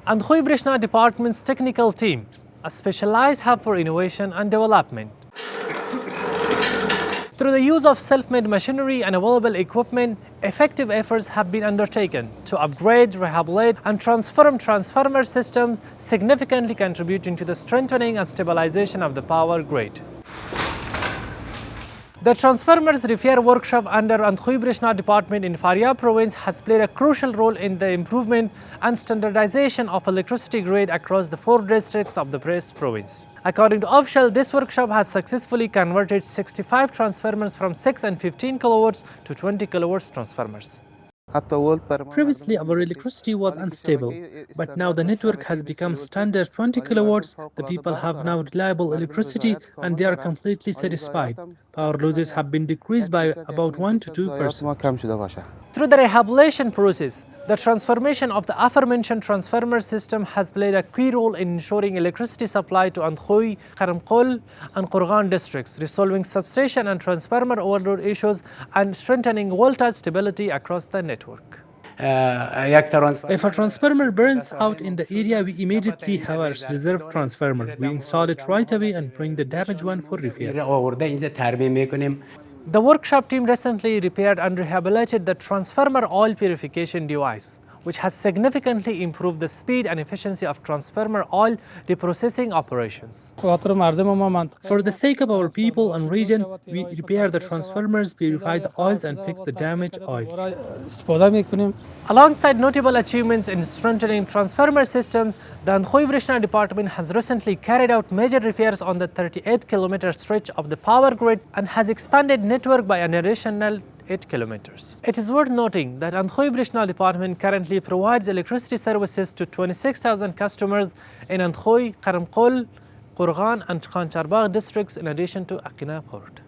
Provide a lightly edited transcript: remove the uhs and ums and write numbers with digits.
Andkhoy Breshna Department's technical team, a specialized hub for innovation and development. Through the use of self-made machinery and available equipment, effective efforts have been undertaken to upgrade, rehabilitate, and transform transformer systems, significantly contributing to the strengthening and stabilization of the power grid. The Transformers Repair Workshop under Andkhoy Breshna Department in Faryab province has played a crucial role in the improvement and standardization of electricity grid across the 4 districts of the province. According to official, this workshop has successfully converted 65 transformers from 6 and 15 kilowatts to 20 kilowatts transformers. Previously, our electricity was unstable, but now the network has become standard 20 kilowatts. The people have now reliable electricity and they are completely satisfied. Power losses have been decreased by about 1 to 2%. Through the rehabilitation process, the transformation of the aforementioned transformer system has played a key role in ensuring electricity supply to Andkhoy, Karamkol and Qurgan districts, resolving substation and transformer overload issues and strengthening voltage stability across the network. If a transformer burns out in the area, we immediately have a reserve transformer. We install it right away and bring the damaged one for repair. The workshop team recently repaired and rehabilitated the transformer oil purification device, which has significantly improved the speed and efficiency of transformer oil reprocessing operations. For the sake of our people and region, we repair the transformers, purify the oils and fix the damaged oil. Alongside notable achievements in strengthening transformer systems, the Andkhoy Breshna Department has recently carried out major repairs on the 38-kilometer stretch of the power grid and has expanded network by an additional 8 kilometers. It is worth noting that Andkhoy Breshna Department currently provides electricity services to 26,000 customers in Andkhoy, Karamkol, Qurgan and Khancharbagh districts in addition to Aqina Port.